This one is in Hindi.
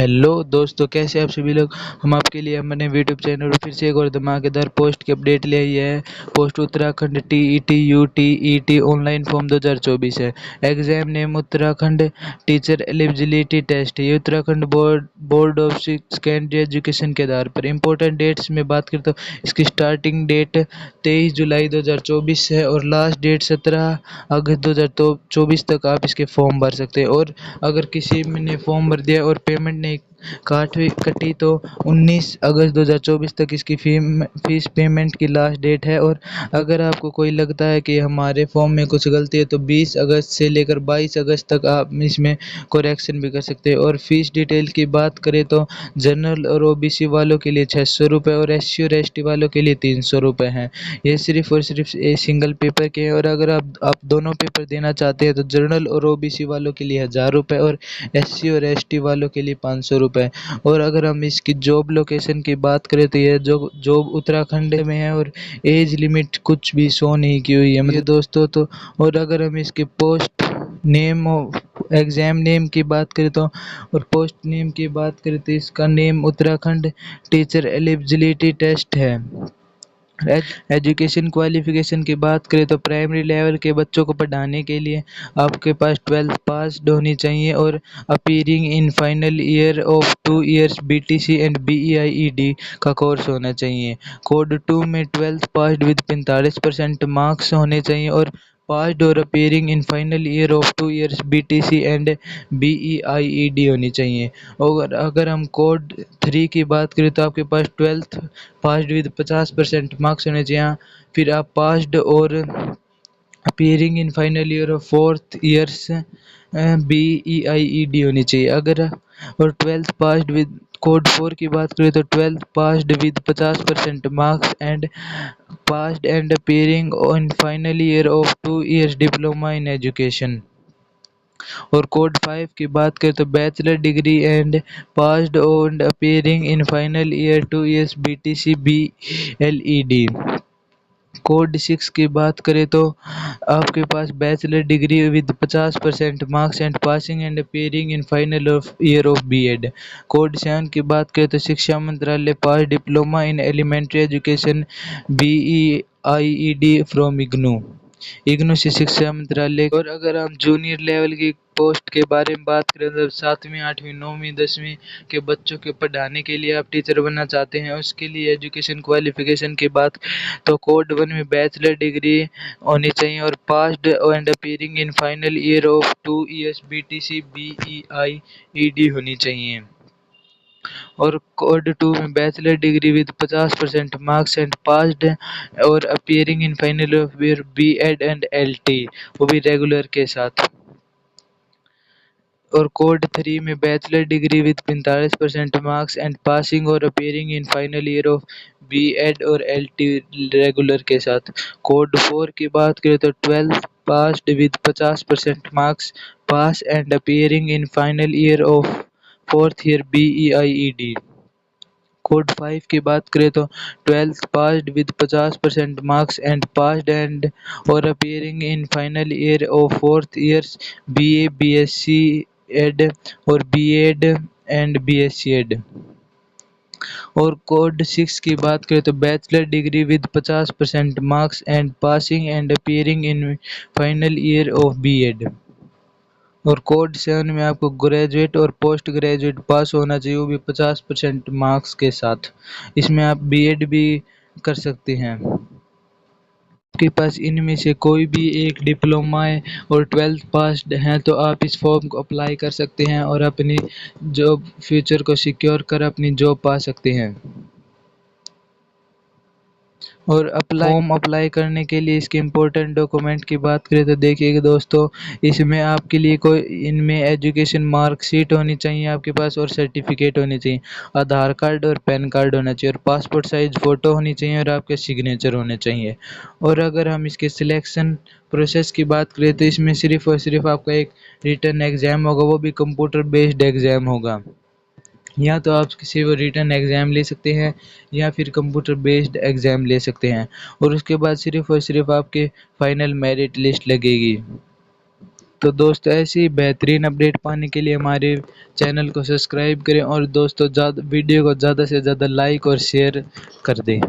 हेलो दोस्तों, कैसे आप सभी लोग। हम आपके लिए अपने यूट्यूब चैनल पर फिर से एक और धमाकेदार पोस्ट की अपडेट ले आई है। Post Uttarakhand TET UTET online form 2024 है। Exam name Uttarakhand teacher eligibility test है। ये Uttarakhand board of secondary education के आधार पर इंपॉर्टेंट डेट्स में बात करें तो इसकी स्टार्टिंग डेट 23 जुलाई 2024 है और लास्ट डेट 17 अगस्त 2024 तक आप इसके फॉर्म भर सकते हैं। और अगर किसी ने फॉर्म भर दिया और पेमेंट नहीं कटी तो 19 अगस्त 2024 तक इसकी फीस पेमेंट की लास्ट डेट है। और अगर आपको कोई लगता है कि हमारे फॉर्म में कुछ गलती है तो 20 अगस्त से लेकर 22 अगस्त तक आप इसमें करेक्शन भी कर सकते हैं। और फीस डिटेल की बात करें तो जनरल और ओबीसी वालों के लिए 600 रुपये और एससी और एसटी वालों के लिए 300 रुपये हैं। ये सिर्फ और सिर्फ एक सिंगल पेपर के हैं। और अगर आप दोनों पेपर देना चाहते हैं तो जनरल और ओबीसी वालों के लिए 1000 रुपये और एससी और एसटी वालों के लिए 500 रुपये। और अगर हम इसकी जॉब लोकेशन की बात करें तो यह जॉब उत्तराखंड में है और एज लिमिट कुछ भी शो नहीं की हुई है मेरे दोस्तों। तो और अगर हम इसके पोस्ट नेम एग्ज़ाम नेम की बात करें तो और पोस्ट नेम की बात करें तो इसका name Uttarakhand teacher eligibility test है। एजुकेशन क्वालिफिकेशन की बात करें तो प्राइमरी लेवल के बच्चों को पढ़ाने के लिए आपके पास 12th पास होनी चाहिए और appearing in final year of 2 years BTC and BElEd का कोर्स होना चाहिए। कोड 2 में 12th पास्ड विद 45% मार्क्स होने चाहिए और पास्ड और appearing in final year of 2 years BTC and BElEd होनी चाहिए। और अगर हम कोड 3 की बात करें तो आपके पास 12th पास्ड विद 50% मार्क्स होने चाहिए। फिर आप पास्ड और appearing in final year of 4th years BElEd होनी चाहिए। अगर और 12th पास्ड विद कोड 4 की बात करें तो 12th passed with 50% marks and passed and appearing in final year of 2 years diploma in education. और कोड 5 की बात करें तो bachelor degree and passed and appearing in final year 2 years BTC BElEd. Code 6 की बात करें तो आपके पास bachelor degree with 50% marks and passing and appearing in final of year of BEd. Code 7 की बात करें तो शिक्षा मंत्रालय pass diploma in elementary education BElEd from IGNOU से शिक्षा मंत्रालय। और अगर हम जूनियर लेवल की पोस्ट के बारे में बात करें तो 7वीं 8वीं 9वीं 10वीं के बच्चों के पढ़ाने के लिए आप टीचर बनना चाहते हैं उसके लिए एजुकेशन क्वालिफिकेशन की बात तो कोड 1 में बैचलर डिग्री होनी चाहिए और passed and appearing in final year of 2 years BTC BElEd होनी चाहिए। और कोड 2 में bachelor degree with 50% marks and passed और appearing in final of year BEd and LT वो भी रेगुलर के साथ। और कोड 3 में bachelor degree with 45% marks and passing और appearing in final year of BEd और एलटी रेगुलर के साथ। कोड 4 की बात करें तो 12th passed with 50% marks pass and appearing in final year of 4th year BElEd. Code 5 की बात करें तो 12th passed with 50% marks and passed and और appearing in final year of 4th years BA BSc Ed और बीएड एंड बीएससी एड। और कोड 6 की बात करें तो bachelor degree with 50% marks and passing and appearing in final year of BEd. और कोड 7 में आपको ग्रेजुएट और पोस्ट ग्रेजुएट पास होना चाहिए वो भी 50% मार्क्स के साथ। इसमें आप बीएड भी कर सकते हैं। आपके पास इनमें से कोई भी एक डिप्लोमा है और 12th पास्ड हैं तो आप इस फॉर्म को अप्लाई कर सकते हैं और अपनी जॉब फ्यूचर को सिक्योर कर अपनी जॉब पा सकते हैं। और फॉर्म अप्लाई करने के लिए इसके इम्पोर्टेंट डॉक्यूमेंट की बात करें तो देखिएगा दोस्तों, इसमें आपके लिए कोई इनमें एजुकेशन मार्कशीट होनी चाहिए आपके पास और सर्टिफिकेट होनी चाहिए, आधार कार्ड और पैन कार्ड होना चाहिए और पासपोर्ट साइज फ़ोटो होनी चाहिए और आपके सिग्नेचर होने चाहिए। और अगर हम इसके सिलेक्शन प्रोसेस की बात करें तो इसमें सिर्फ़ और सिर्फ आपका एक रिटन एग्ज़ाम होगा, वो भी कंप्यूटर बेस्ड एग्ज़ाम होगा। या तो आप किसी वो रिटन एग्ज़ाम ले सकते हैं या फिर कंप्यूटर बेस्ड एग्ज़ाम ले सकते हैं और उसके बाद सिर्फ़ और सिर्फ आपके फाइनल मेरिट लिस्ट लगेगी। तो दोस्तों ऐसी बेहतरीन अपडेट पाने के लिए हमारे चैनल को सब्सक्राइब करें और दोस्तों ज़्यादा वीडियो को ज़्यादा से ज़्यादा लाइक और शेयर कर दें।